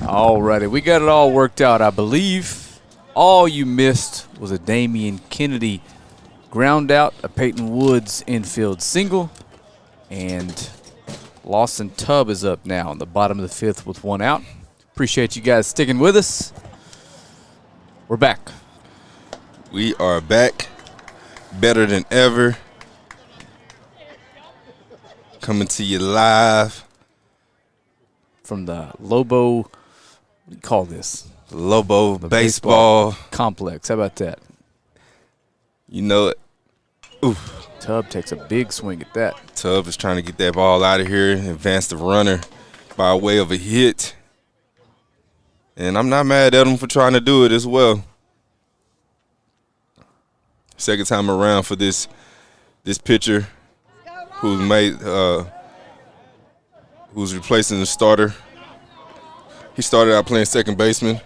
All righty, we got it all worked out, I believe. All you missed was a Damian Kennedy ground out, a Peyton Woods infield single, and Lawson Tubb is up now in the bottom of the fifth with one out. Appreciate you guys sticking with us. We're back. We are back, better than ever. Coming to you live from the Lobo, what do you call this? Lobo baseball complex. How about that? You know it. Oof. Tubb takes a big swing at that. Tubb is trying to get that ball out of here, advance the runner by way of a hit. And I'm not mad at him for trying to do it as well. Second time around for this pitcher who's replacing the starter. He started out playing second baseman.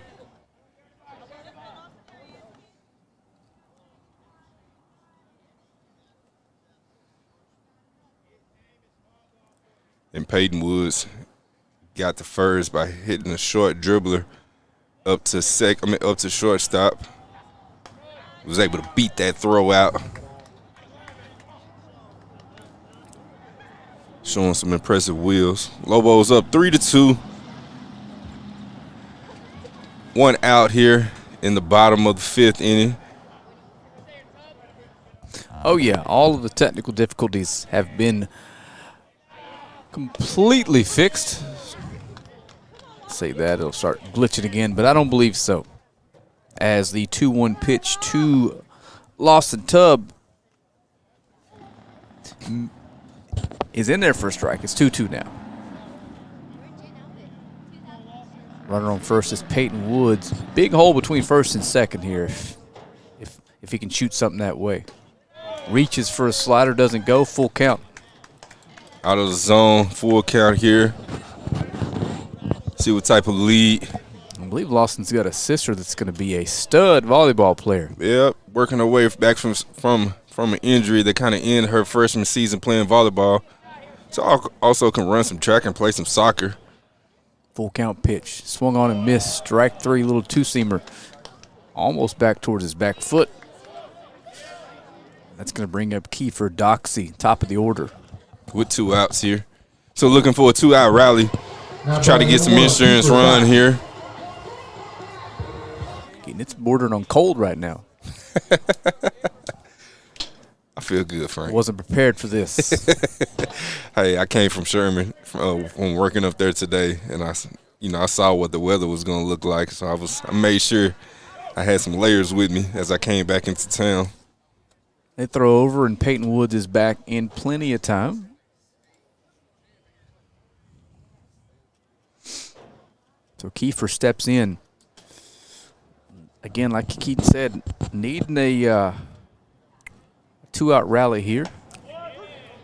And Peyton Woods got to first by hitting a short dribbler up to shortstop. Was able to beat that throw out. Showing some impressive wheels. Lobos up 3-2. One out here in the bottom of the fifth inning. Oh yeah, all of the technical difficulties have been completely fixed. Say that, it'll start glitching again, but I don't believe so. As the 2-1 pitch to Lawson Tubb is in there for a strike. It's 2-2 now. Runner on first is Peyton Woods. Big hole between first and second here if he can shoot something that way. Reaches for a slider, doesn't go, full count. Out of the zone, full count here. See what type of lead. I believe Lawson's got a sister that's going to be a stud volleyball player. Yep, working her way back from an injury that kind of ended her freshman season playing volleyball. So also can run some track and play some soccer. Full count pitch. Swung on and missed. Strike three, little two-seamer. Almost back towards his back foot. That's going to bring up Kiefer Doxey, top of the order. With 2 outs here. So looking for a 2-out rally. Try to get some insurance run here. It's bordering on cold right now. I feel good, Frank. Wasn't prepared for this. Hey, I came from Sherman from working up there today, and I saw what the weather was going to look like, so I made sure I had some layers with me as I came back into town. They throw over, and Peyton Woods is back in plenty of time. So Kiefer steps in. Again, like Keaton said, needing a 2-out rally here.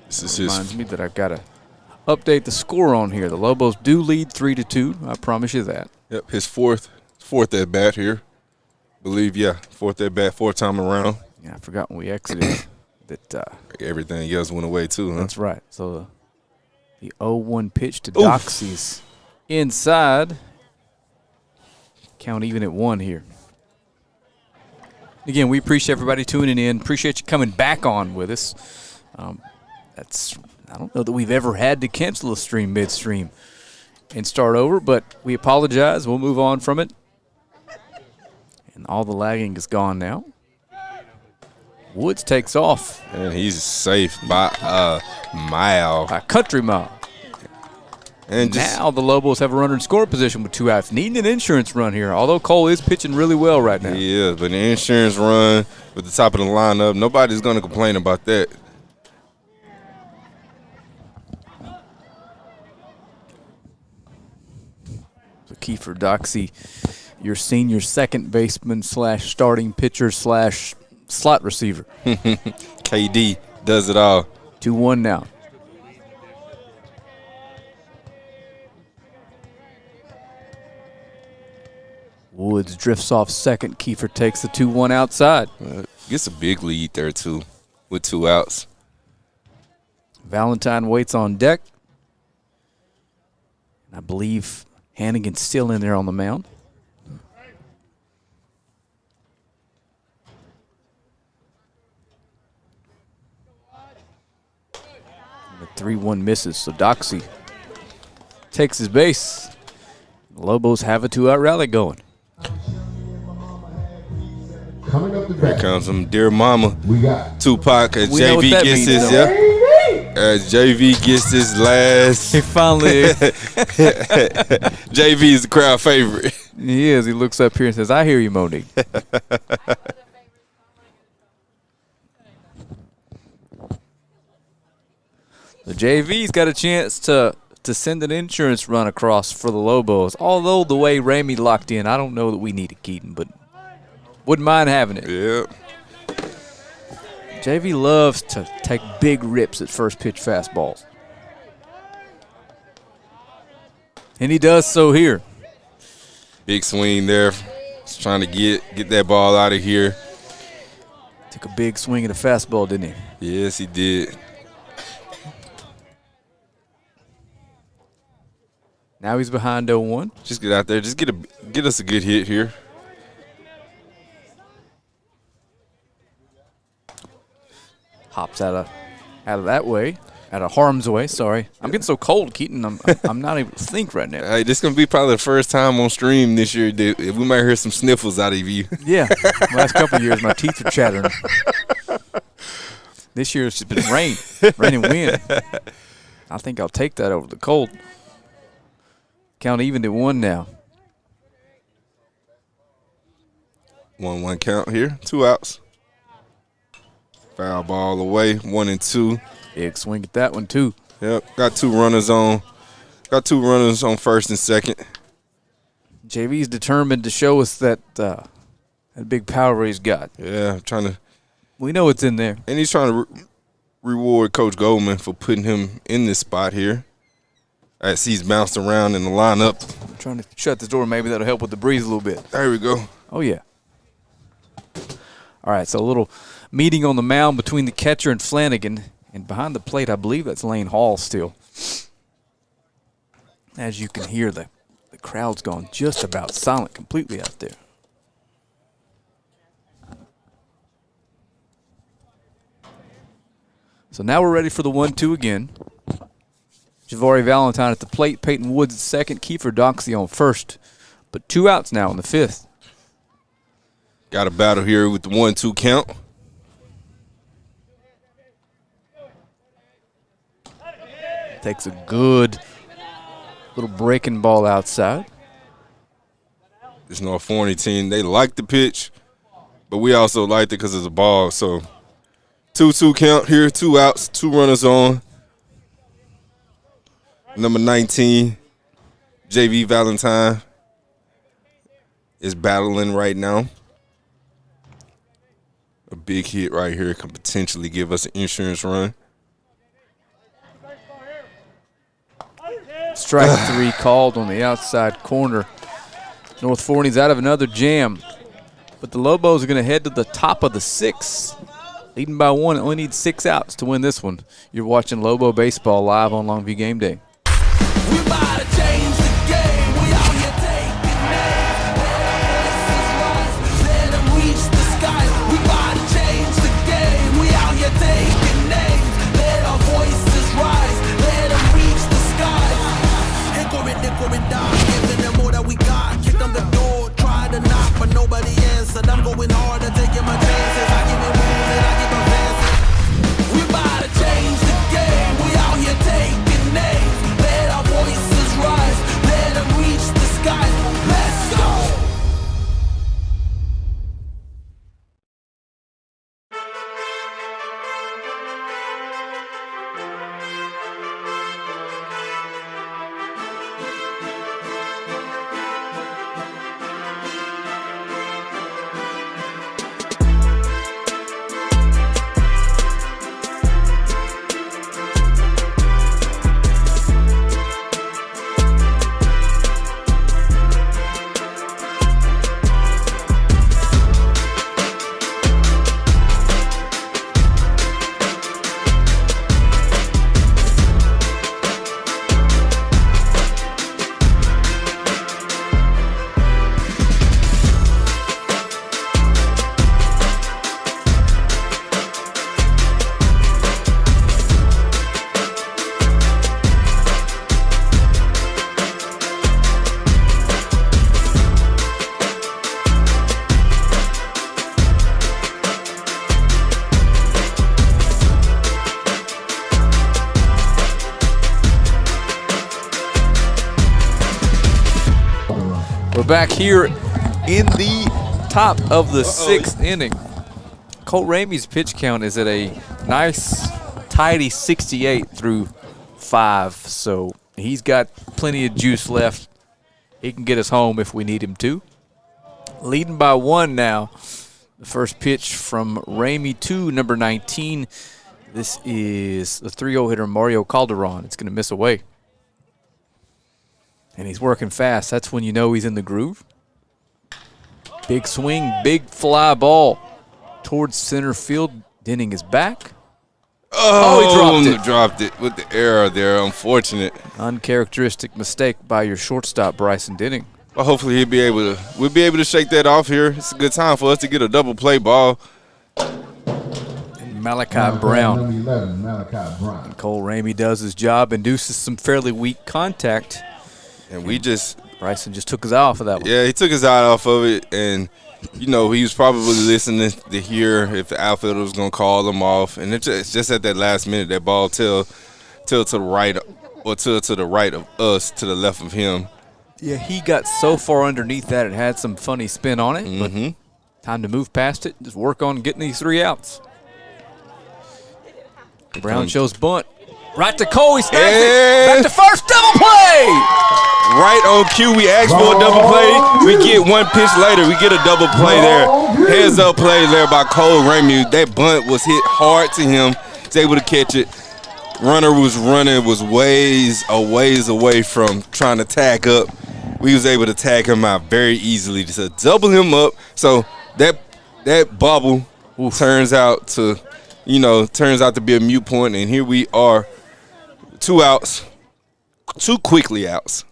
This reminds me that I've got to update the score on here. The Lobos do lead 3-2. I promise you that. Yep, his fourth at bat here. Fourth at bat, fourth time around. Yeah, I forgot when we exited that. Everything else went away too, huh? That's right. So the 0-1 pitch to Doxey's inside. Count even at 1 here. Again, we appreciate everybody tuning in. Appreciate you coming back on with us. I don't know that we've ever had to cancel a stream midstream and start over, but we apologize. We'll move on from it. And all the lagging is gone now. Woods takes off. And he's safe by a mile. A country mile. And now the Lobos have a runner in score position with 2 outs. Needing an insurance run here, although Cole is pitching really well right now. Yeah, but the insurance run with the top of the lineup, nobody's going to complain about that. So Kiefer Doxey, your senior second baseman / starting pitcher / slot receiver. KD does it all. 2-1 now. Woods drifts off second. Kiefer takes the 2-1 outside. Gets a big lead there, too, with 2 outs. Valentine waits on deck. I believe Hannigan's still in there on the mound. The 3-1 misses, so Doxey takes his base. The Lobos have a 2-out rally going. Here comes some Dear Mama. Tupac as We know what JV that gets means, his, though. as JV gets his last. He finally, JV is the crowd favorite. he is. He looks up here and says, I hear you, Monique. The JV's got a chance to send an insurance run across for the Lobos. Although the way Ramey locked in, I don't know that we need a Keaton, but wouldn't mind having it. Yep. JV loves to take big rips at first pitch fastballs. And he does so here. Big swing there. Just trying to get that ball out of here. Took a big swing at a fastball, didn't he? Yes, he did. Now he's behind 0-1. Just get out there. Just get us a good hit here. Hops out of that way, out of harm's way. Sorry, I'm getting so cold, Keaton. I'm not able to think right now. Hey, this is gonna be probably the first time on stream this year that we might hear some sniffles out of you. Yeah, last couple of years my teeth are chattering. This year it's just been rain and wind. I think I'll take that over the cold. Count even at 1 now. 1-1 count here. 2 outs. Foul ball away. 1-2. Big swing at that one too. Yep. Got 2 runners on. Got 2 runners on first and second. JV's determined to show us that big power he's got. Yeah, trying to. We know it's in there. And he's trying to reward Coach Goldman for putting him in this spot here. As he's bounced around in the lineup. I'm trying to shut this door. Maybe that'll help with the breeze a little bit. There we go. Oh, yeah. All right, so a little meeting on the mound between the catcher and Flanagan. And behind the plate, I believe that's Lane Hall still. As you can hear, the crowd's gone just about silent completely out there. So now we're ready for the 1-2 again. Javari Valentine at the plate, Peyton Woods at second, Kiefer Doxey on first. But 2 outs now in the 5th. Got a battle here with the 1-2 count. Takes a good little breaking ball outside. This North Forney team, they like the pitch, but we also liked it because it's a ball. So 2-2 count here, 2 outs, 2 runners on. Number 19, JV Valentine, is battling right now. A big hit right here can potentially give us an insurance run. Strike 3 called on the outside corner. North Forney's out of another jam. But the Lobos are going to head to the top of the 6th. Leading by 1, only need 6 outs to win this one. You're watching Lobo Baseball live on Longview Game Day. We about to change the game. We out here taking names. Let them reach the sky. We about to change the game. We out here taking names. Let our voices rise. Let them reach the sky. Hickory down. Giving them all that we got. Kicked on the door. Tried to knock, but nobody answered. I'm going harder, taking my chances. I give it moves and I give them fancy. We about to change the game. We out here taking names. Let our voices We're back here in the top of the sixth inning. Cole Ramey's pitch count is at a nice, tidy 68 through 5. So he's got plenty of juice left. He can get us home if we need him to. Leading by 1 now. The first pitch from Ramey to number 19. This is the 3-0 hitter, Mario Calderon. It's going to miss away. And he's working fast. That's when you know he's in the groove. Big swing, big fly ball towards center field. Denning is back. Oh, he dropped it with the error there. Unfortunate. Uncharacteristic mistake by your shortstop, Bryson Denning. Well, hopefully we'll be able to shake that off here. It's a good time for us to get a double play ball. And Malachi Brown. Number 11, Malachi Brown. And Cole Ramey does his job, induces some fairly weak contact. And Bryson just took his eye off of that one. Yeah, he took his eye off of it, and he was probably listening to hear if the outfielder was going to call him off. And it's just at that last minute, that ball tilted to the right, or to the right of us, to the left of him. Yeah, he got so far underneath that it had some funny spin on it. But time to move past it. Just work on getting these 3 outs. Brown shows bunt. Right to Cole. He snaps it. Back to first. Double play. Right on cue. We asked for a double play. We get one pitch later. We get a double play there. Heads up play there by Cole Ramey. That bunt was hit hard to him. He's able to catch it. Runner was running, was ways away from trying to tag up. We was able to tag him out very easily to double him up. So that bobble turns out to be a moot point, and here we are, 2 outs, 2 quickly outs.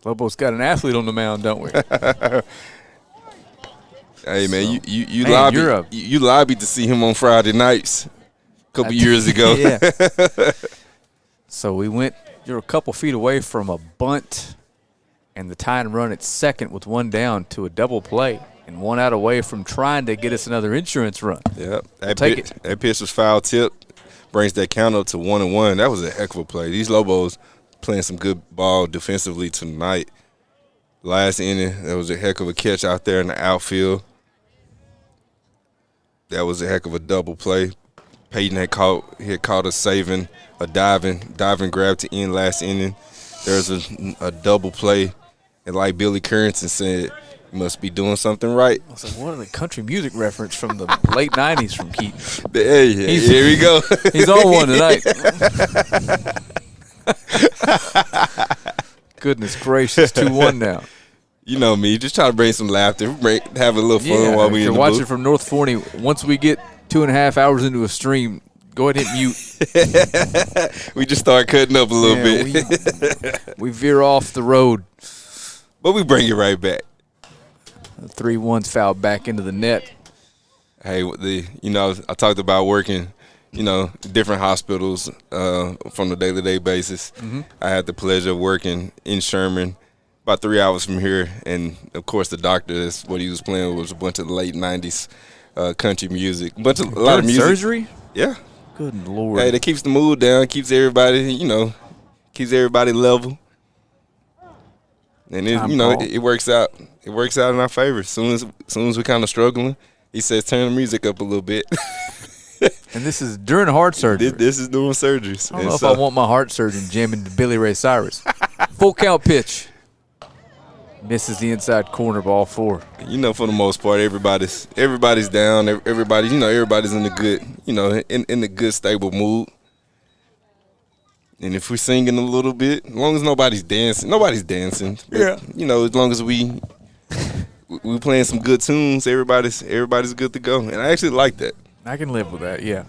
Lobos got an athlete on the mound, don't we? Hey man, you lobbied to see him on Friday nights a couple years ago. Yeah. So you're a couple feet away from a bunt and the tying run at second with 1 down to a double play, and 1 out away from trying to get us another insurance run. Yep. That pitch was foul tip, brings that count up to 1-1. That was a heck of a play. These Lobos playing some good ball defensively tonight. Last inning, that was a heck of a catch out there in the outfield. That was a heck of a double play. Peyton had caught us saving a diving grab to end last inning. There's a double play, and like Billy Currington said, you must be doing something right. I was like, what are the country music reference from the late 90s from Keaton? Hey, here we go. He's on one tonight. Goodness gracious, 2-1 now. You know me, just trying to bring some laughter, have a little fun while we in the booth. If you're watching from North Forney, once we get 2.5 hours into a stream, go ahead and hit mute. We just start cutting up a little bit. We veer off the road. But we bring it right back. 3-1's foul back into the net. Hey, I talked about working, different hospitals from a day-to-day basis. I had the pleasure of working in Sherman, about 3 hours from here, and of course the doctor, that's what he was playing was a bunch of the late 90s country music, a lot of music. Surgery? Yeah. Good Lord. Hey, that keeps the mood down, keeps everybody, level. And it works out. It works out in our favor. As soon as we're kind of struggling, he says turn the music up a little bit. And this is during heart surgery. This is doing surgeries. I don't know if I want my heart surgeon jamming to Billy Ray Cyrus. Full count pitch. Misses the inside corner, ball 4. For the most part, everybody's down. Everybody's in the good, in the good stable mood. And if we're singing a little bit, as long as nobody's dancing. But, yeah. As long as we playing some good tunes, everybody's good to go. And I actually like that. I can live with that, yeah.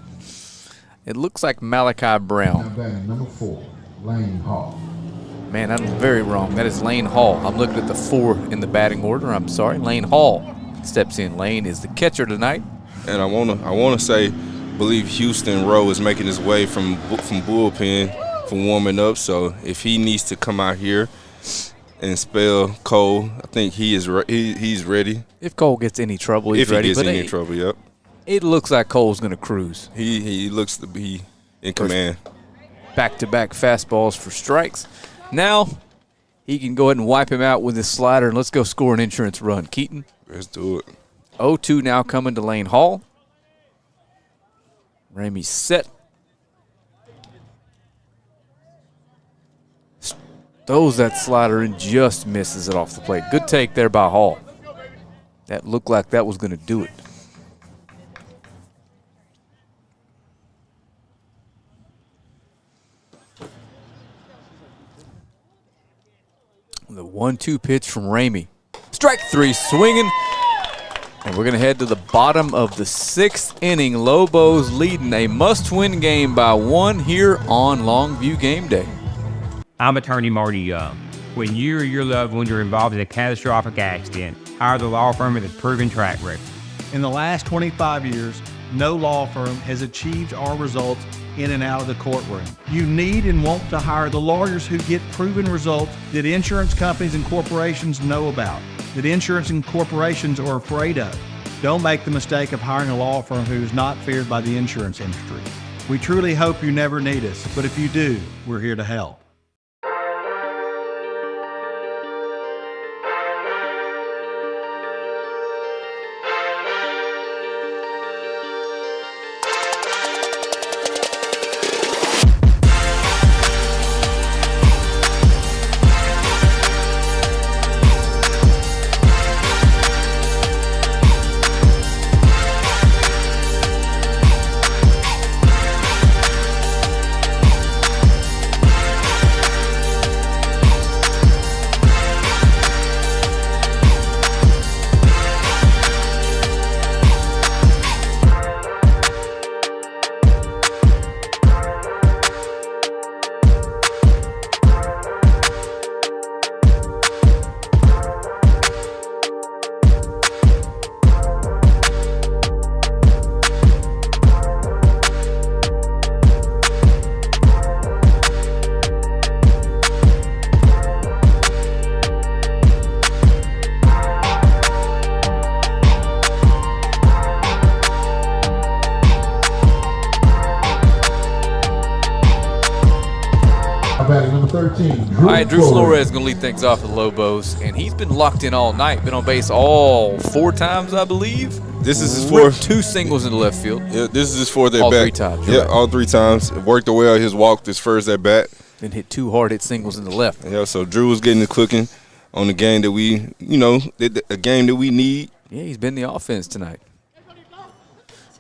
It looks like Malachi Brown. Number 4, Lane Hall. Man, I'm very wrong. That is Lane Hall. I'm looking at the 4 in the batting order. I'm sorry. Lane Hall steps in. Lane is the catcher tonight. And I wanna say, believe Houston Rowe is making his way from bullpen for warming up. So if he needs to come out here and spell Cole, I think he's ready. If Cole gets any trouble, he's ready. If he gets any trouble, yep. It looks like Cole's going to cruise. He looks to be in command. Back-to-back fastballs for strikes. Now he can go ahead and wipe him out with his slider, and let's go score an insurance run. Keaton. Let's do it. 0-2 now coming to Lane Hall. Ramey set. Throws that slider and just misses it off the plate. Good take there by Hall. That looked like that was going to do it. The 1-2 pitch from Ramey. Strike three, swinging. And we're going to head to the bottom of the 6th inning. Lobos leading a must-win game by 1 here on Longview game day. I'm attorney Marty Young. When you or your loved ones are involved in a catastrophic accident, hire the law firm with a proven track record. In the last 25 years, no law firm has achieved our results in and out of the courtroom. You need and want to hire the lawyers who get proven results that insurance companies and corporations know about, that insurance and corporations are afraid of. Don't make the mistake of hiring a law firm who is not feared by the insurance industry. We truly hope you never need us, but if you do, we're here to help. Batting number 13. All right, Drew Flores is going to lead things off with Lobos, and he's been locked in all night. Been on base all 4 times, I believe. This is his Ripped fourth. 2 singles in the left field. Yeah, this is his fourth at All bat. 3 times, Yeah, you're right. all 3 times. It worked away on his walk, his first at bat. Then hit 2 hard-hit singles in the left. Yeah, so Drew was getting it cooking on the game that we, a game that we need. Yeah, he's been the offense tonight.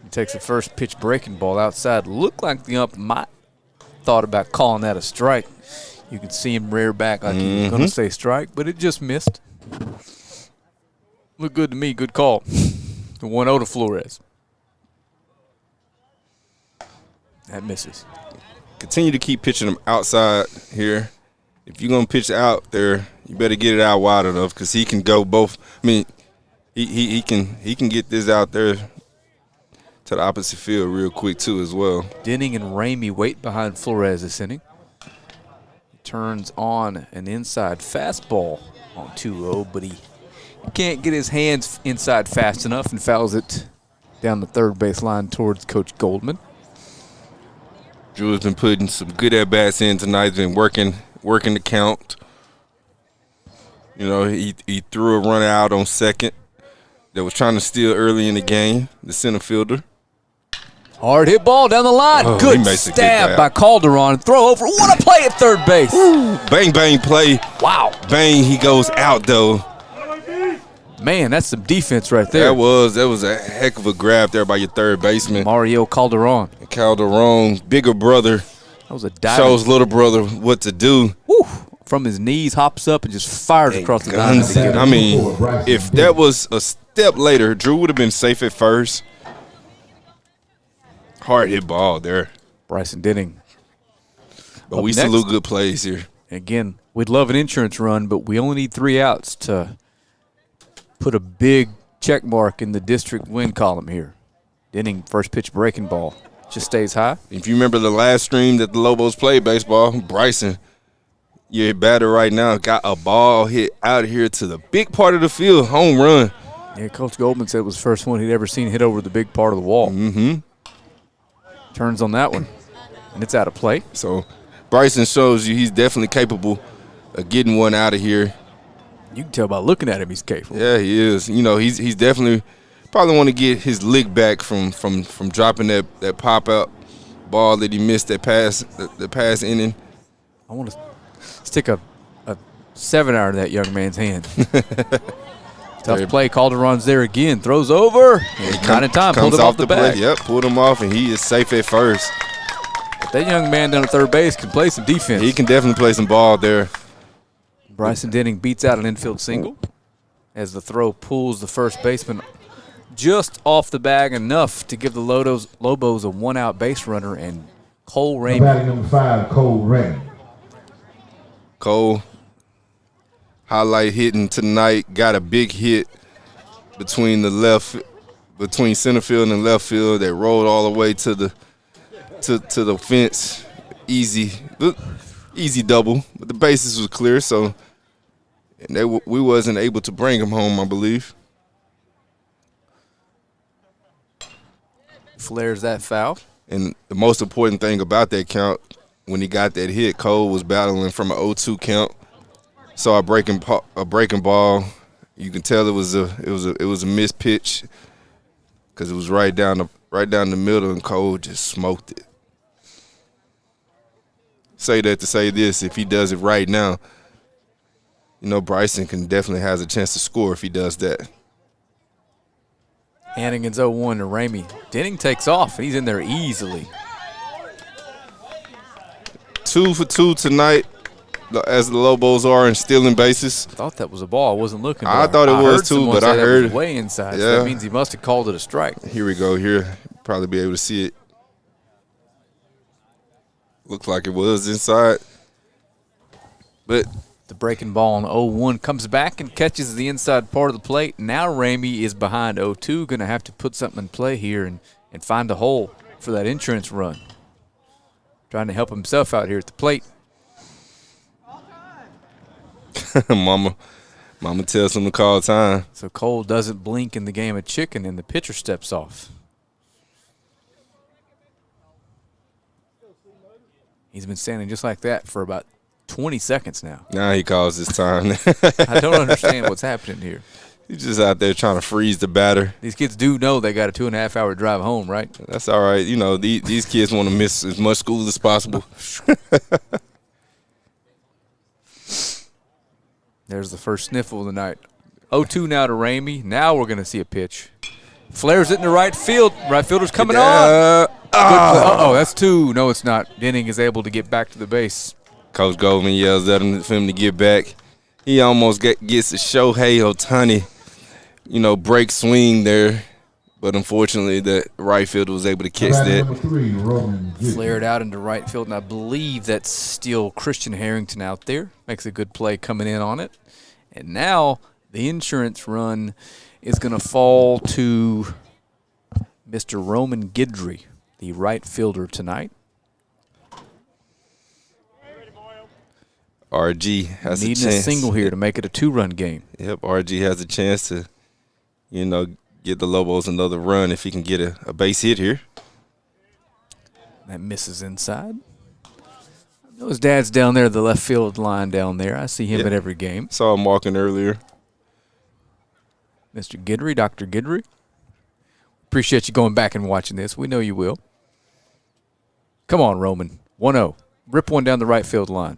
He takes the first pitch breaking ball outside. Looked like the ump might thought about calling that a strike. You could see him rear back like he was going to say strike, but it just missed. Looked good to me. Good call. The 1-0 to Flores. That misses. Continue to keep pitching him outside here. If you're going to pitch out there, you better get it out wide enough because he can go both. I mean, he can get this out there to the opposite field real quick too as well. Denning and Ramey wait behind Flores this inning. Turns on an inside fastball on 2-0, but he can't get his hands inside fast enough and fouls it down the third base line towards Coach Goldman. Drew has been putting some good at-bats in tonight. He's been working the count. He threw a run out on second that was trying to steal early in the game, the center fielder. Hard hit ball down the line. Oh, he Good makes a good stab grab. by Calderon. Throw over. What a play at third base. Bang, bang play. Wow. Bang, he goes out, though. Man, that's some defense right there. That was a heck of a grab there by your third baseman. Mario Calderon. Calderon, bigger brother, That was a dive. shows little brother what to do. Woo. From his knees, hops up and just fires across the diamond. Guns. I mean, if that was a step later, Drew would have been safe at first. Hard hit ball there. Bryson Denning. But Up we next. salute good plays here. Again, we'd love an insurance run, but we only need 3 outs to put a big check mark in the district win column here. Denning, first pitch breaking ball. Just stays high. If you remember the last stream that the Lobos played baseball, Bryson, your batter right now, got a ball hit out here to the big part of the field, home run. Yeah, Coach Goldman said it was the first one he'd ever seen hit over the big part of the wall. Mm-hmm. Turns on that one, and it's out of play. So Bryson shows you he's definitely capable getting one out of here. You can tell by looking at him he's capable. Yeah, he is. You know, he's definitely probably want to get his lick back from dropping that pop-out ball that he missed that pass inning. I want to stick a 7-iron in that young man's hand. Tough play. Calderon's there again. Throws over. Not in time. Pulled him off the bag. Yep, pulled him off, and he is safe at first. But that young man down at third base can play some defense. He can definitely play some ball there. Bryson Denning beats out an infield single as the throw pulls the first baseman just off the bag enough to give the Lobos a 1-out base runner and Cole Ramey. Batting number 5, Cole Ramey. Cole, highlight hitting tonight, got a big hit between center field and left field that rolled all the way to the fence. Easy double, but the bases was clear, so we wasn't able to bring him home, I believe. Flares that foul. And the most important thing about that count, when he got that hit, Cole was battling from an 0-2 count. Saw a breaking ball. You can tell it was a missed pitch because it was right down the middle, and Cole just smoked it. Say that to say this: if he does it right now, you know Bryson can definitely has a chance to score if he does that. Hannigan's 0-1 to Ramey. Denning takes off. He's in there easily. 2 for 2 tonight, as the Lobos are in stealing bases. I thought that was a ball. I wasn't looking. I thought it was too, but I heard it way inside. Yeah. So that means he must have called it a strike. Here we go. Here, probably be able to see it. Looked like it was inside, but the breaking ball on 0-1 comes back and catches the inside part of the plate. Now Ramey is behind 0-2, going to have to put something in play here and find a hole for that insurance run. Trying to help himself out here at the plate. Mama tells him to call time. So Cole doesn't blink in the game of chicken, and the pitcher steps off. He's been standing just like that for about 20 seconds now. Now he calls his time. I don't understand what's happening here. He's just out there trying to freeze the batter. These kids do know they got a 2.5-hour drive home, right? That's all right. You know, these kids want to miss as much school as possible. There's the first sniffle of the night. 0-2 now to Ramey. Now we're going to see a pitch. Flares it in the right field. Right fielder's coming on. Uh-oh, that's 2. No, it's not. Denning is able to get back to the base. Coach Goldman yells at him for him to get back. He almost gets a Shohei Ohtani, break swing there. But unfortunately, the right fielder was able to catch that. Number 3, Flared out into right field, and I believe that's still Christian Harrington out there. Makes a good play coming in on it. And now the insurance run is going to fall to Mr. Roman Guidry, the right fielder tonight. RG has Needing a chance. a single here to make it a 2-run game. Yep, RG has a chance to, get the Lobos another run if he can get a base hit here. That misses inside. I know his dad's down there, the left field line down there. I see him at every game. Saw him walking earlier. Mr. Guidry, Dr. Guidry. Appreciate you going back and watching this. We know you will. Come on, Roman. 1-0. Rip one down the right field line.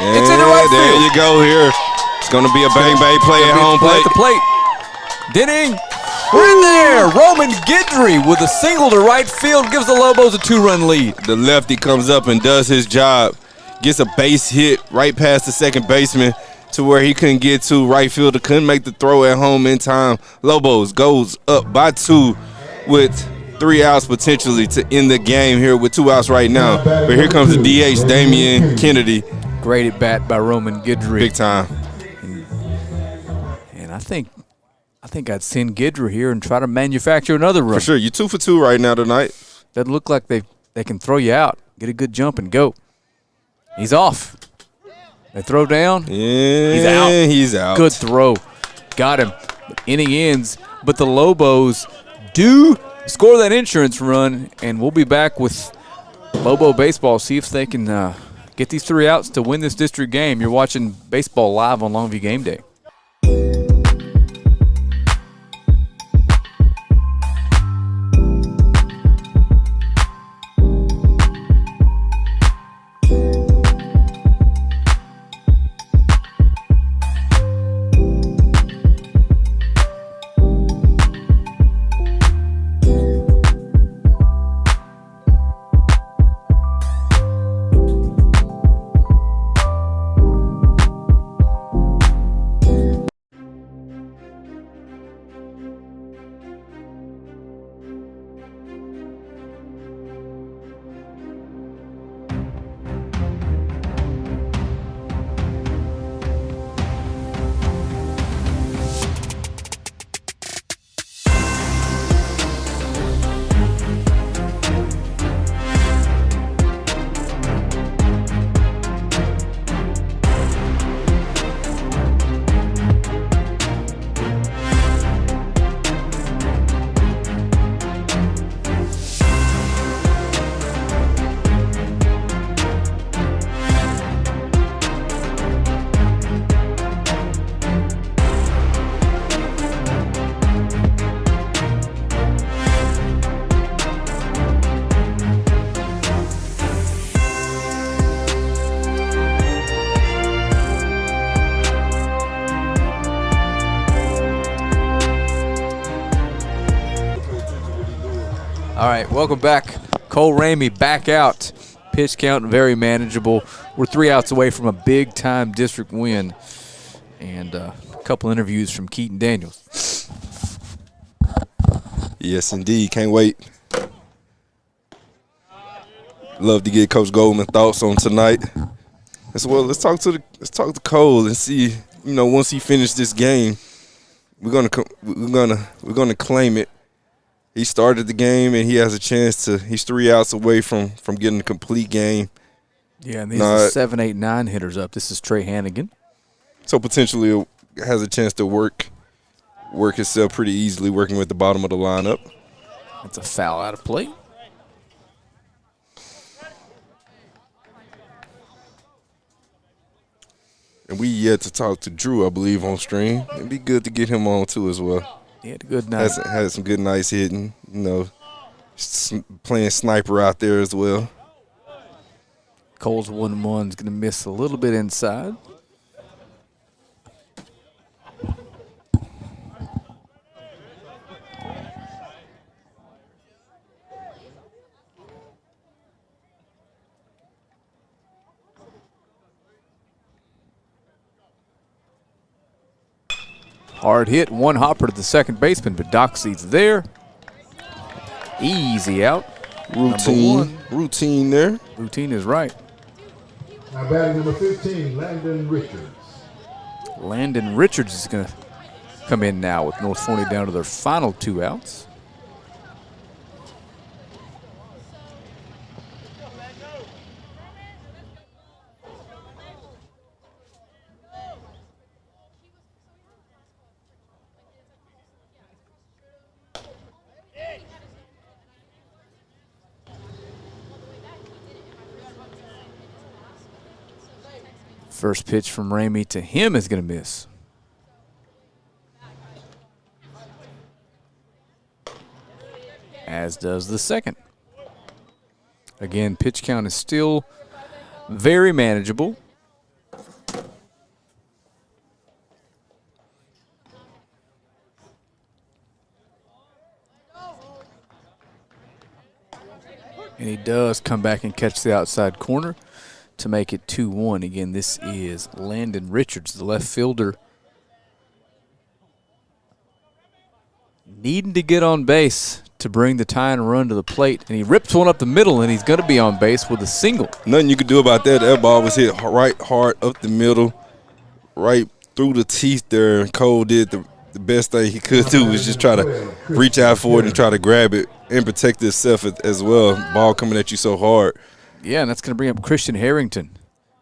And it's in the right there field. You go here. It's going to be a bang-bang play at home plate. At the plate. Denning. We're in there. Roman Guidry with a single to right field gives the Lobos a 2-run lead. The lefty comes up and does his job. Gets a base hit right past the second baseman to where he couldn't get to. Right fielder couldn't make the throw at home in time. Lobos goes up by 2 with 3 outs potentially to end the game here with 2 outs right now. But here comes the DH, Damian Kennedy. Great at bat by Roman Guidry. Big time. And I think I'd send Guidry here and try to manufacture another run. For sure. You're 2 for 2 right now tonight. Doesn't look like they can throw you out. Get a good jump and go. He's off. They throw down. Yeah, he's out. Good throw. Got him. Inning ends, but the Lobos do score that insurance run, and we'll be back with Lobo baseball. See if they can get these 3 outs to win this district game. You're watching baseball live on Longview Game Day. All right, welcome back. Cole Ramey back out. Pitch count very manageable. We're 3 outs away from a big-time district win. And a couple interviews from Keaton Daniels. Yes, indeed. Can't wait. Love to get Coach Goldman thoughts on tonight. As well, let's talk to Cole and see. You know, once he finished this game, we're gonna claim it. He started the game and he has a chance to. He's 3 outs away from getting a complete game. Yeah, and these are 7, 8, 9 hitters up. This is Trey Hannigan. So potentially has a chance to work himself pretty easily, working with the bottom of the lineup. That's a foul out of play. And we yet to talk to Drew, I believe, on stream. It'd be good to get him on too as well. He had a good night. Had some good nights hitting, you know, playing sniper out there as well. Cole's 1-1 is going to miss a little bit inside. Hard hit, 1 hopper to the second baseman, but Doxey's there. Easy out. Routine there. Routine is right. Now batting number 15, Landon Richards. Landon Richards is going to come in now with North Forney down to their final 2 outs. First pitch from Ramey to him is going to miss. As does the second. Again, pitch count is still very manageable. And he does come back and catch the outside corner to make it 2-1. Again, this is Landon Richards, the left fielder, needing to get on base to bring the tying run to the plate. And he rips one up the middle, and he's going to be on base with a single. Nothing you could do about that. That ball was hit right hard up the middle, right through the teeth there. Cole did the best thing he could do was just try to reach out for it and try to grab it and protect himself as well. Ball coming at you so hard. Yeah, and that's going to bring up Christian Harrington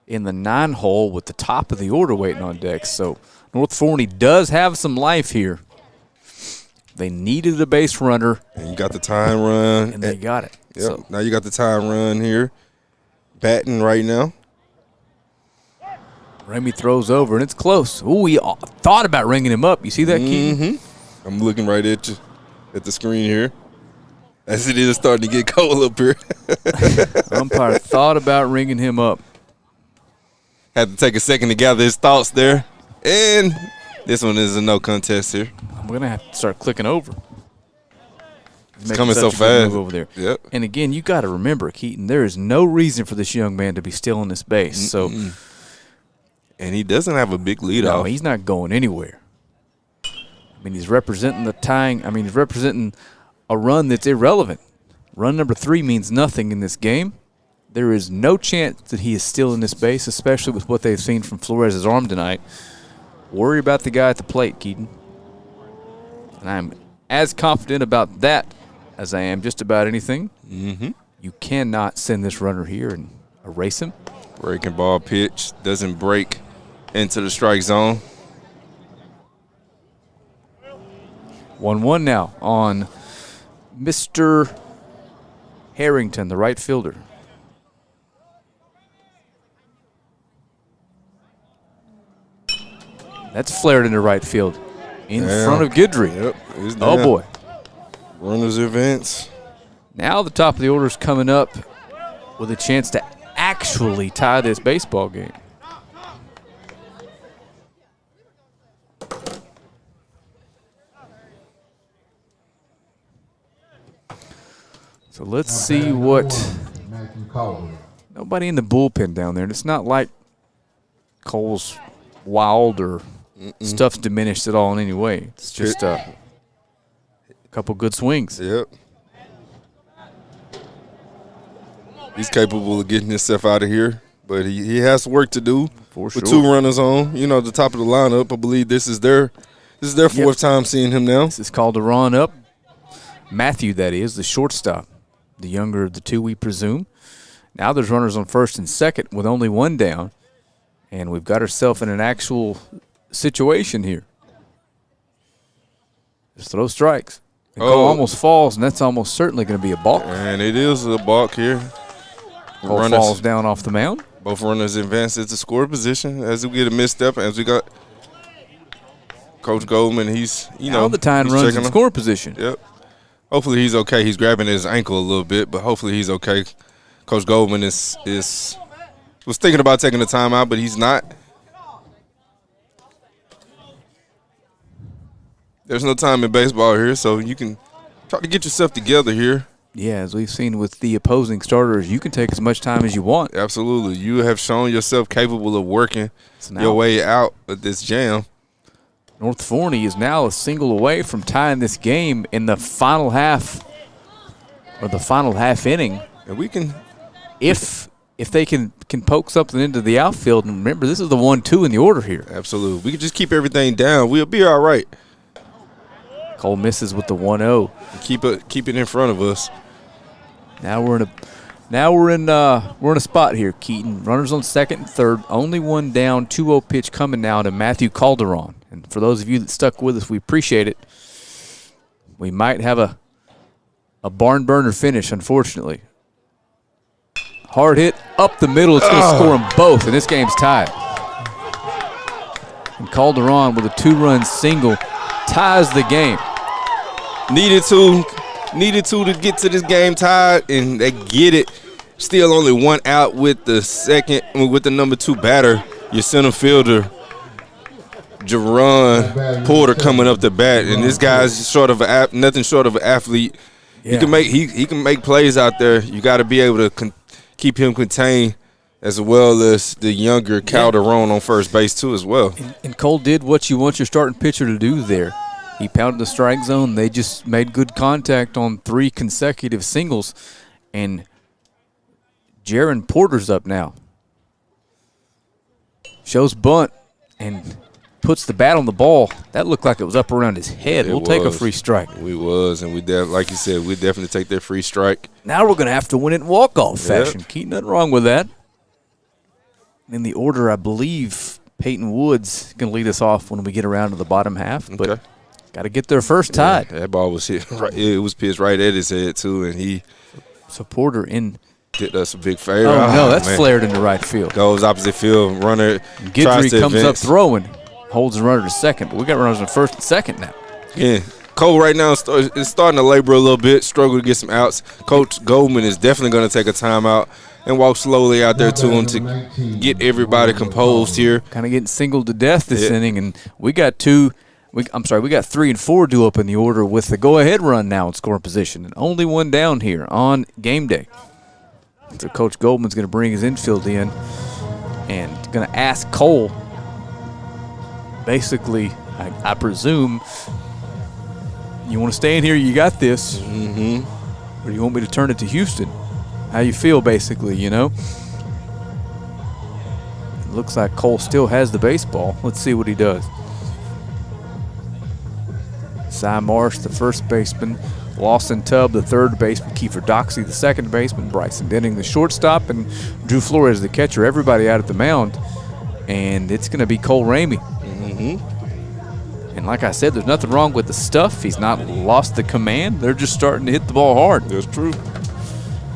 in the 9 hole with the top of the order waiting on deck. So North Forney does have some life here. They needed a base runner. And you got the time run. And they got it. Yep. So now you got the time run here. Batting right now. Remy throws over, and it's close. Ooh, he thought about ringing him up. You see that, Keaton? I'm looking right at you, at the screen here. As it is starting to get cold up here. Umpire thought about ringing him up. Had to take a second to gather his thoughts there. And this one is a no contest here. I'm going to have to start clicking over. It's coming so fast. Over there. Yep. And again, you got to remember, Keaton, there is no reason for this young man to be still in this base. So, and he doesn't have a big lead no, off. he's not going anywhere. I mean, he's representing the tying. I mean, he's representing a run that's irrelevant. Run number 3 means nothing in this game. There is no chance that he is still in this base, especially with what they've seen from Flores' arm tonight. Worry about the guy at the plate, Keaton. And I'm as confident about that as I am just about anything. You cannot send this runner here and erase him. Breaking ball pitch. Doesn't break into the strike zone. 1-1 now on Mr. Harrington, the right fielder. That's flared into right field in front of Guidry. Yep. It's Oh, down. boy. Runners advance. Now the top of the order is coming up with a chance to actually tie this baseball game. So let's see what. Matthew Calder. Nobody in the bullpen down there. And it's not like Cole's wild or stuff's diminished at all in any way. It's just a couple good swings. Yep. He's capable of getting himself out of here, but he has work to do. For with sure. 2 runners on, the top of the lineup. I believe this is their fourth time seeing him now. This is called a run up. Matthew, that is, the shortstop. The younger of the 2, we presume. Now there's runners on first and second with only 1 down. And we've got ourselves in an actual situation here. Just throw strikes. And Cole almost falls, and that's almost certainly going to be a balk. And it is a balk here. Cole falls down off the mound. Both runners advance into score position as we get a misstep. As we got Coach Goldman, he's, Now the tying runs in score position. Yep. Hopefully he's okay. He's grabbing his ankle a little bit, but hopefully he's okay. Coach Goldman was thinking about taking the timeout, but he's not. There's no time in baseball here, so you can try to get yourself together here. Yeah, as we've seen with the opposing starters, you can take as much time as you want. Absolutely. You have shown yourself capable of working your way out of this jam. North Forney is now a single away from tying this game in the final half, or the final half inning. And we can, if they can poke something into the outfield, and remember, this is the 1-2 in the order here. Absolutely. We can just keep everything down. We'll be all right. Cole misses with the 1-0. Keep it in front of us. Now we're in a spot here, Keaton. Runners on second and third, only 1 down, 2-0 pitch coming now to Matthew Calderon. And for those of you that stuck with us, we appreciate it. We might have a barn burner finish, unfortunately. Hard hit up the middle. It's going to score them both, and this game's tied. And Calderon with a 2-run single ties the game. Needed to get to this game tied, and they get it. Still only 1 out with the number 2 batter, your center fielder, Jerron Porter, coming up the bat, and this guy's nothing short of an athlete. Yeah. He can make plays out there. You got to be able to keep him contained, as well as the younger Calderon on first base too as well. And Cole did what you want your starting pitcher to do there. He pounded the strike zone. They just made good contact on 3 consecutive singles, and Jaron Porter's up now. Shows bunt and puts the bat on the ball. That looked like it was up around his head. We'll take a free strike. And like you said, we definitely take that free strike. Now we're going to have to win it in walk-off fashion. Keaton, nothing wrong with that. In the order, I believe Peyton Woods going to lead us off when we get around to the bottom half. But got to get there first tied. That ball was hit right. It was pitched right at his head too, and he. So Porter in Did us a big favor. Oh, no, that's man. flared into right field. Goes opposite field. Runner tries Guidry to comes advance. up throwing, holds the runner to second, but we got runners in first and second now. Yeah. Cole right now is starting to labor a little bit, struggle to get some outs. Coach Goldman is definitely going to take a timeout and walk slowly out there to him to get everybody composed here. Kind of getting singled to death this Yeah. inning, and we got 3 and 4 due up in the order with the go-ahead run now in scoring position, and only one down here on game day. So Coach Goldman's going to bring his infield in and going to ask Cole, basically, I presume, you want to stay in here, you got this, or you want me to turn it to Houston? How you feel, basically, you know? It looks like Cole still has the baseball. Let's see what he does. Cy Marsh, the first baseman. Lawson Tubb, the third baseman. Kiefer Doxey, the second baseman. Bryson Denning, the shortstop. And Drew Flores, the catcher. Everybody out at the mound. And it's going to be Cole Ramey. And like I said, there's nothing wrong with the stuff. He's not lost the command. They're just starting to hit the ball hard. That's true.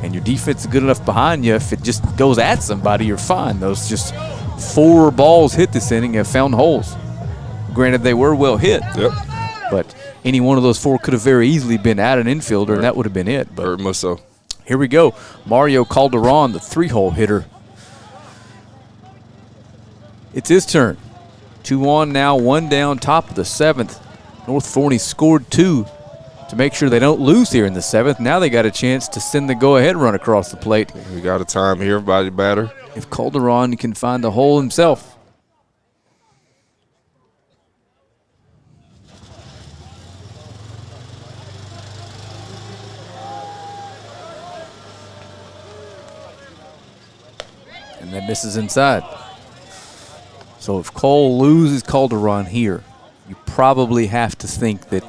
And your defense is good enough behind you. If it just goes at somebody, you're fine. Those just 4 balls hit this inning have found holes. Granted, they were well hit. Yep. But any one of those 4 could have very easily been at an infielder, and that would have been it. But Very much so. here we go. Mario Calderon, the 3-hole hitter. It's his turn. 2 on now, 1 down, top of the 7th. North Forney scored 2 to make sure they don't lose here in the 7th. Now they got a chance to send the go-ahead run across the plate. We got a time here by the batter. If Calderon can find the hole himself. And that misses inside. So if Cole loses Calderon here, you probably have to think that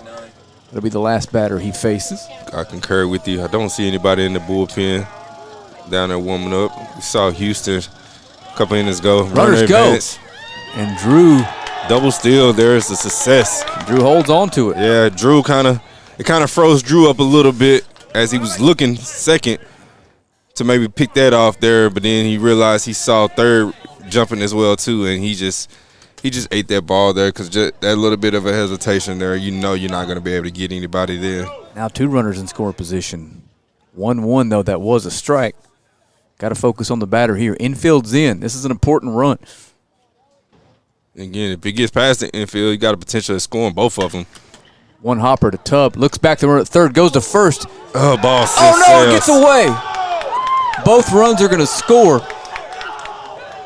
it'll be the last batter he faces. I concur with you. I don't see anybody in the bullpen down there warming up. We saw Houston a couple innings ago. Runners Runner go. advance. And Drew Double steal. There's the success. holds on to it. Yeah, Drew kind of froze Drew up a little bit as he was looking second to maybe pick that off there, but then he realized he saw third jumping as well too, and he just ate that ball there because that little bit of a hesitation there, you know you're not going to be able to get anybody there. Now 2 runners in scoring position. 1-1, though, that was a strike. Got to focus on the batter here. Infield's in. This is an important run. Again, if it gets past the infield, you got a potential of scoring both of them. 1 hopper to Tubb. Looks back to run at third. Goes to first. Oh, ball Oh, no, it gets away. Both runs are going to score.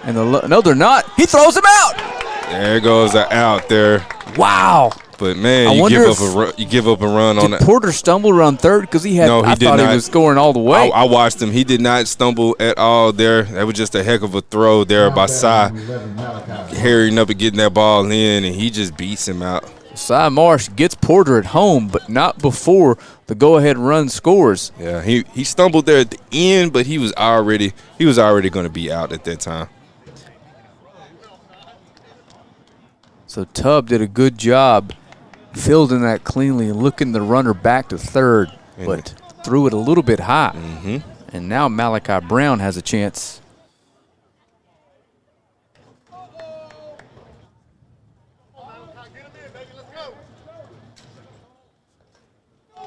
And no, they're not. He throws him out. There goes the out there. Wow. But, man, I you wonder give up a run on Did that. Porter stumble around third? Because I did thought not. he was scoring all the way. I watched him. He did not stumble at all there. That was just a heck of a throw there by Cy. Harrying up and getting that ball in, and he just beats him out. Cy Marsh gets Porter at home, but not before the go-ahead run scores. Yeah, he stumbled there at the end, but he was already going to be out at that time. So Tubb did a good job fielding that cleanly and looking the runner back to third, but threw it a little bit high. And now Malachi Brown has a chance.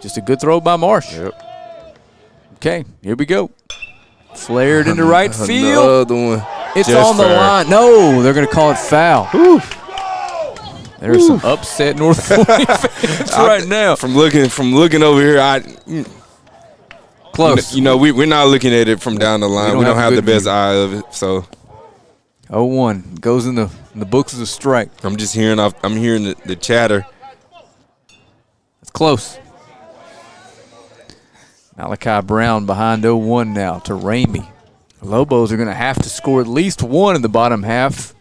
Just a good throw by Marsh. Yep. Okay, here we go. Flared into right field. Another one. It's Just on the fair. line. No, they're going to call it foul. There's some upset North Forney fans right now. From looking over here, Close. You know, we're not looking at it from down the line. We don't have the good best view. eye of it. So 0-1 goes in the books as a strike. I'm just hearing the chatter. It's close. Malachi Brown behind 0-1 now to Ramey. Lobos are going to have to score at least 1 in the bottom half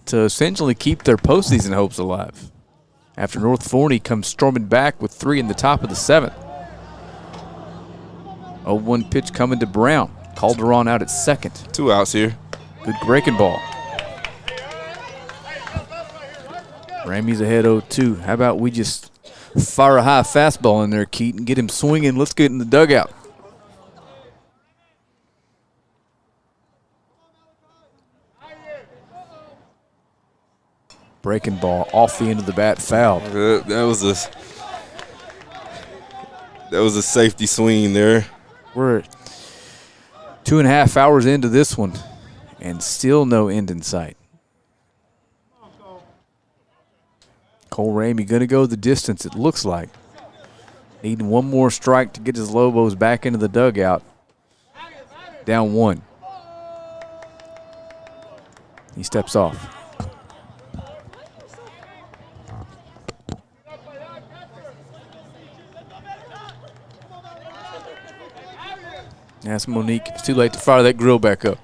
to essentially keep their postseason hopes alive. After North Forney comes storming back with 3 in the top of the 7th. 0-1 pitch coming to Brown. Calderon out at second. 2 outs here. Good breaking ball. Ramey's ahead 0-2. How about we just fire a high fastball in there, Keaton, get him swinging. Let's get in the dugout. Breaking ball off the end of the bat, foul. That was a safety swing there. We're 2.5 hours into this one, and still no end in sight. Cole Ramey going to go the distance, it looks like. Needing one more strike to get his Lobos back into the dugout. Down 1. He steps off. That's Monique. It's too late to fire that grill back up.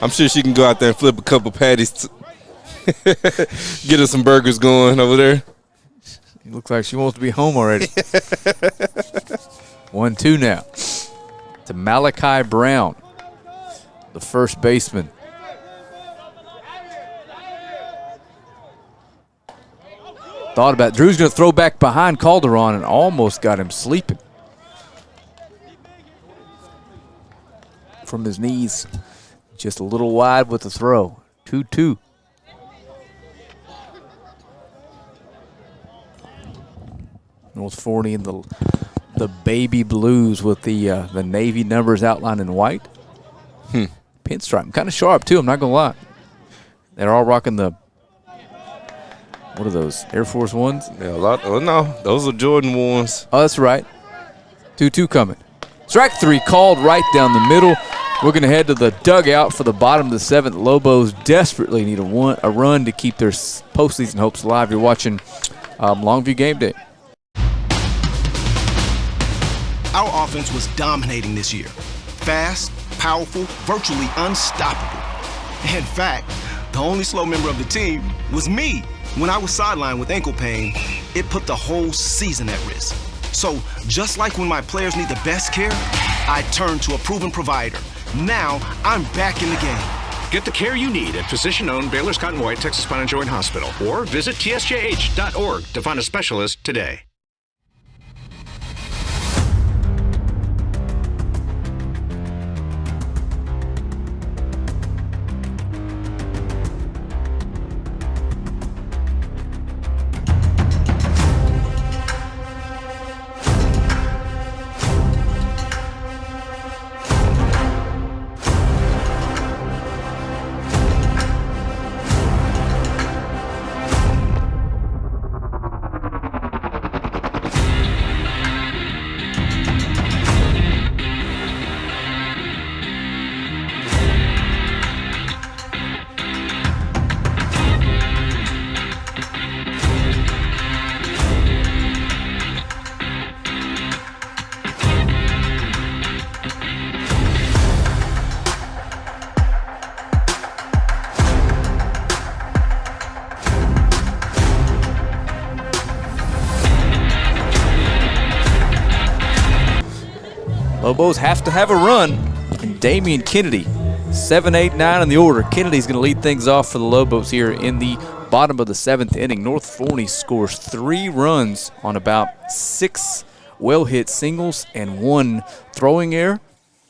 I'm sure she can go out there and flip a couple patties. Get her some burgers going over there. It looks like she wants to be home already. 1-2 now. To Malachi Brown, the first baseman. Thought about it. Drew's going to throw back behind Calderon and almost got him sleeping. From his knees, just a little wide with the throw. 2-2. North Forney in the baby blues with the navy numbers outlined in white. Pinstripe, kind of sharp too. I'm not gonna lie. They're all rocking the. What are those? Air Force Ones? Yeah, a lot. Oh no, those are Jordan ones. Oh, that's right. 2-2 coming. Strike 3 called right down the middle. We're going to head to the dugout for the bottom of the 7th. Lobos desperately need a run to keep their postseason hopes alive. You're watching Longview Game Day. Our offense was dominating this year. Fast, powerful, virtually unstoppable. In fact, the only slow member of the team was me. When I was sidelined with ankle pain, it put the whole season at risk. So, just like when my players need the best care, I turned to a proven provider. Now, I'm back in the game. Get the care you need at physician-owned Baylor Scott & White Texas Spine and Joint Hospital or visit tsjh.org to find a specialist today. Lobos have to have a run. And Damian Kennedy, 7, 8, 9 in the order. Kennedy's going to lead things off for the Lobos here in the bottom of the 7th inning. North Forney scores 3 runs on about 6 well-hit singles and 1 throwing error.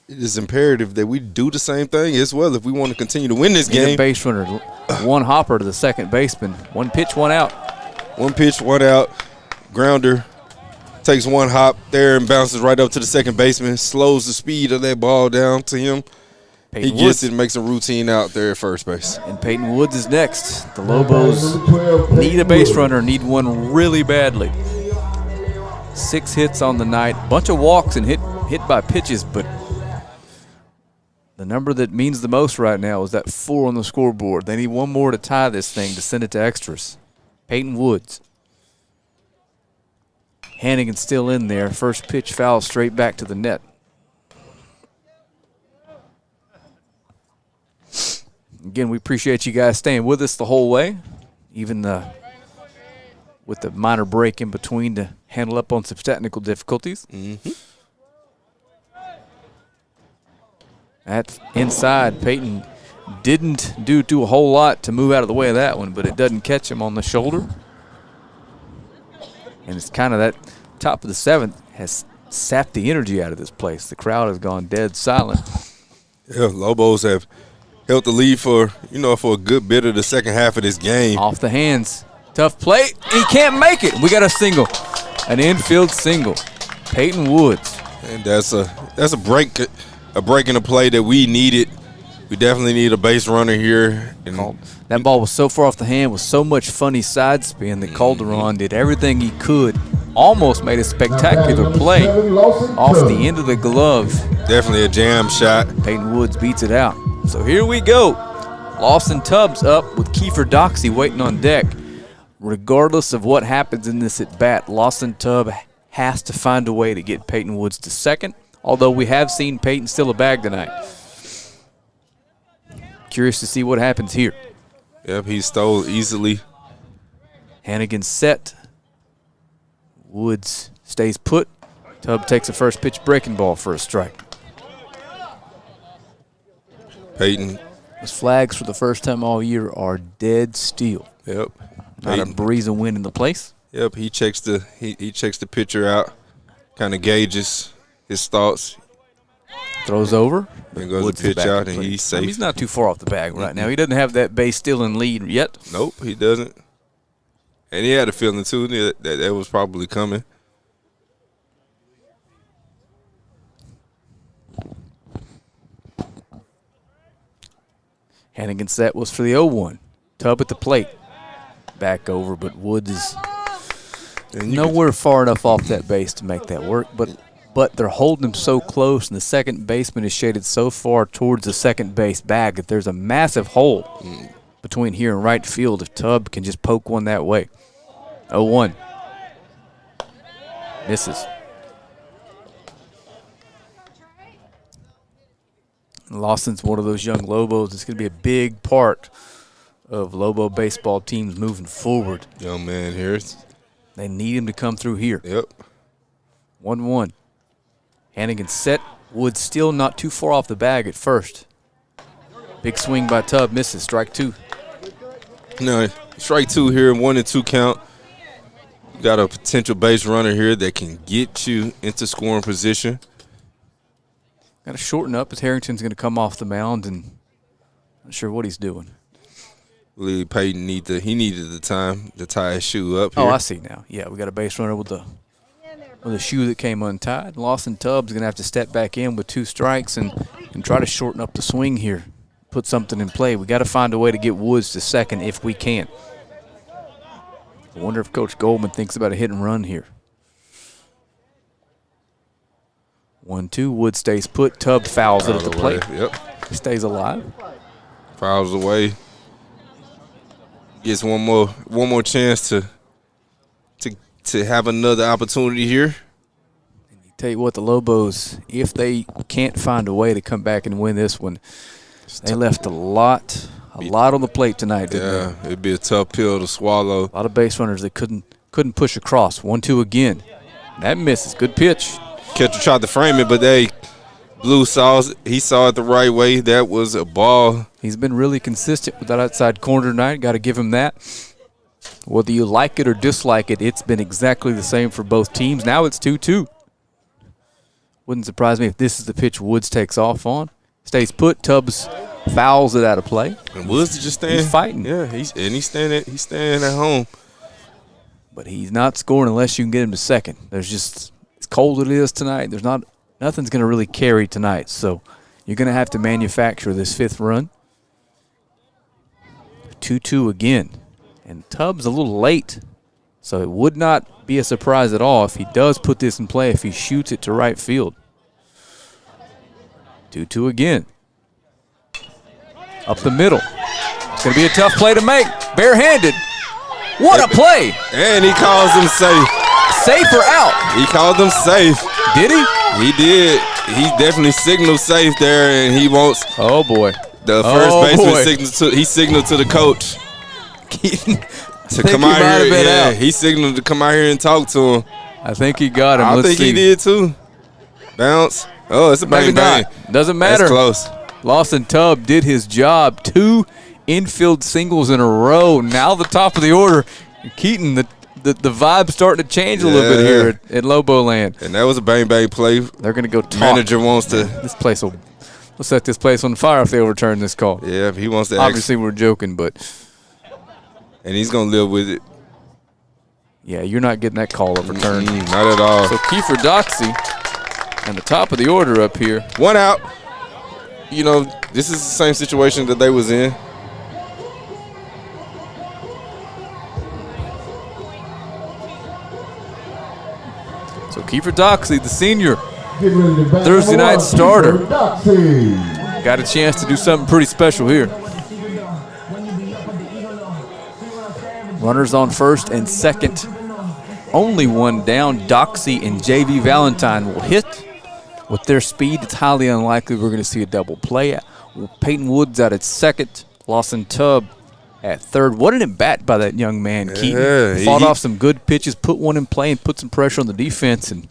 It is imperative that we do the same thing as well if we want to continue to win this game. A base runner, 1 hopper to the second baseman. 1 pitch, 1 out. 1 pitch, 1 out. Grounder. Takes 1 hop there and bounces right up to the second baseman. Slows the speed of that ball down to him. He gets it and makes a routine out there at first base. And Peyton Woods is next. The Lobos need a base runner, need one really badly. 6 hits on the night. Bunch of walks and hit by pitches, but the number that means the most right now is that 4 on the scoreboard. They need 1 more to tie this thing to send it to extras. Peyton Woods. Hannigan still in there. First pitch foul straight back to the net. Again, we appreciate you guys staying with us the whole way, even with the minor break in between to handle up on some technical difficulties. At inside, Peyton didn't do a whole lot to move out of the way of that one, but it doesn't catch him on the shoulder. And it's kind of that top of the 7th has sapped the energy out of this place. The crowd has gone dead silent. Yeah, Lobos have held the lead for a good bit of the second half of this game. Off the hands. Tough play. He can't make it. We got a single. An infield single. Peyton Woods. And that's a break in the play that we needed. We definitely need a base runner here. And that ball was so far off the hand with so much funny side spin that Calderon did everything he could. Almost made a spectacular play off the end of the glove. Definitely a jam shot. Peyton Woods beats it out. So here we go. Lawson Tubbs up with Kiefer Doxey waiting on deck. Regardless of what happens in this at bat, Lawson Tubbs has to find a way to get Peyton Woods to second, although we have seen Peyton steal a bag tonight. Curious to see what happens here. Yep, he stole easily. Hannigan set. Woods stays put. Tubbs takes a first pitch breaking ball for a strike. Peyton. His flags for the first time all year are dead steel. Yep. Not a breeze of wind in the place. Yep, he checks the pitcher out, kind of gauges his thoughts. Throws over. Then goes the pitch out, and he's safe. He's not too far off the bag right now. He doesn't have that base stealing lead yet. Nope, he doesn't. And he had a feeling, too, that was probably coming. Hannigan's set was for the 0-1. Tubb at the plate. Back over, but Woods is nowhere far enough off that base to make that work. But they're holding him so close, and the second baseman is shaded so far towards the second base bag that there's a massive hole between here and right field if Tubb can just poke one that way. 0-1. Misses. Lawson's one of those young Lobos. It's going to be a big part of Lobo baseball teams moving forward. Young man here. They need him to come through here. Yep. 1-1. Hannigan set. Woods still not too far off the bag at first. Big swing by Tubb. Misses. Strike two. No, strike two here. 1-2 count. You got a potential base runner here that can get you into scoring position. Got to shorten up as Harrington's going to come off the mound, and not sure what he's doing. I believe Peyton needed the time to tie his shoe up here. Oh, I see now. Yeah, we got a base runner with a shoe that came untied. Lawson Tubbs going to have to step back in with 2 strikes and try to shorten up the swing here, put something in play. We got to find a way to get Woods to second if we can. I wonder if Coach Goldman thinks about a hit and run here. 1-2. Woods stays put. Tubbs fouls it at the plate. Yep. He stays alive. Fouls away. Gets one more chance to have another opportunity here. Tell you what, the Lobos, if they can't find a way to come back and win this one, they left a lot on the plate tonight, didn't they? It'd be a tough pill to swallow. A lot of base runners that couldn't push across. 1-2 again. That misses. Good pitch. Catcher tried to frame it, but he saw it the right way. That was a ball. He's been really consistent with that outside corner tonight. Got to give him that. Whether you like it or dislike it, it's been exactly the same for both teams. Now it's 2-2. Wouldn't surprise me if this is the pitch Woods takes off on. Stays put. Tubbs fouls it out of play. And Woods is just staying. He's fighting. Yeah, he's staying at home. But he's not scoring unless you can get him to second. There's just, as cold as it is tonight, nothing's going to really carry tonight. So you're going to have to manufacture this 5th run. 2-2 again. And Tubbs a little late. So it would not be a surprise at all if he does put this in play, if he shoots it to right field. 2-2 again. Up the middle. It's going to be a tough play to make. Barehanded. What a play. And he calls him safe. Safe or out? He called him safe. Did he? He did. He definitely signaled safe there, and he wants. Oh boy. The first baseman signaled to the coach to come out here. Yeah, he signaled to come out here and talk to him. I think he got him. I think he did too. Bounce. Oh, it's a bang bang. Doesn't matter. That's close. Lawson Tubb did his job. 2 infield singles in a row. Now the top of the order. Keaton, the vibe's starting to change a little bit here at Lobo Land. And that was a bang bang play. They're going to go talk. Manager wants to. This place will We'll set this place on fire if they overturn this call. Yeah, if he wants to. Obviously, we're joking, but. And he's going to live with it. Yeah, you're not getting that call overturned. Not at all. So Kiefer Doxey on the top of the order up here. 1 out. You know, this is the same situation that they was in. So Kiefer Doxey, the senior, Getting ready to bat Thursday number night one, starter. Kiefer Doxey. Got a chance to do something pretty special here. Runners on first and second. Only one down. Doxey and J.V. Valentine will hit. With their speed, it's highly unlikely we're going to see a double play. Peyton Woods out at second. Lawson Tubb at third. What an at-bat by that young man, Keaton. Yeah, Fought off some good pitches, put one in play, and put some pressure on the defense. And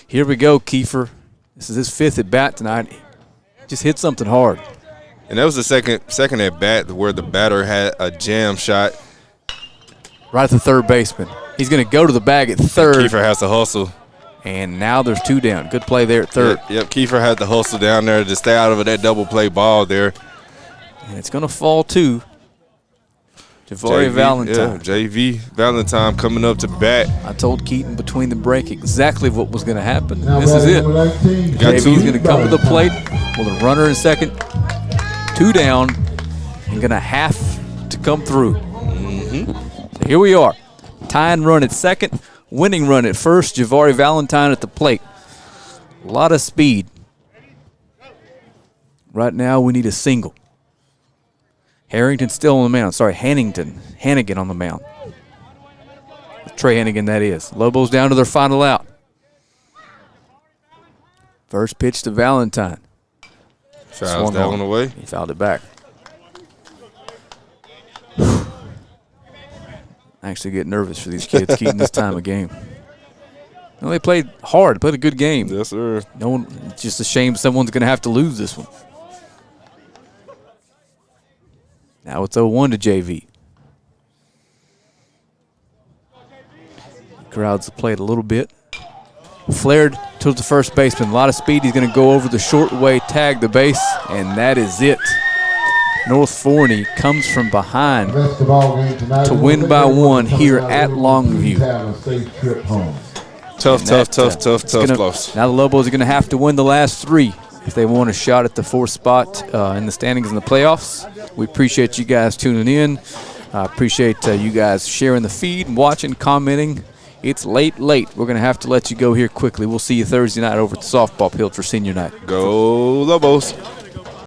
here we go, Kiefer. This is his 5th at-bat tonight. Just hit something hard. And that was the second at-bat where the batter had a jam shot. Right at the third baseman. He's going to go to the bag at third. Kiefer has to hustle. And now there's 2 down. Good play there at third. Yep, Kiefer had to hustle down there to stay out of that double play ball there. And it's going to fall to Javari Valentine. Yeah, J.V. Valentine coming up to bat. I told Keaton between the break exactly what was going to happen. Now This is batting it. number 19, JV's going to come to the plate Valentine. with a runner in second, 2 down, and going to have to come through. So here we are. Tying run at second, winning run at first. Javari Valentine at the plate. A lot of speed. Right now we need a single. Harrington still on the mound. Sorry, Hannigan on the mound. Trey Hannigan, that is. Lobos down to their final out. First pitch to Valentine. Fouls that one away. He fouled it back. I actually get nervous for these kids keeping this time of game. Well, they played hard, played a good game. Yes, sir. No one. It's just a shame someone's going to have to lose this one. Now it's 0-1 to JV. Crowds the plate a little bit. Flared to the first baseman. A lot of speed. He's going to go over the short way, tag the base, and that is it. North Forney comes from behind to win by 1 here at Longview. Tough loss. Now the Lobos are going to have to win the last 3 if they want a shot at the 4th spot in the standings in the playoffs. We appreciate you guys tuning in. I appreciate you guys sharing the feed and watching, commenting. It's late. We're going to have to let you go here quickly. We'll see you Thursday night over at the softball field for senior night. Go Lobos.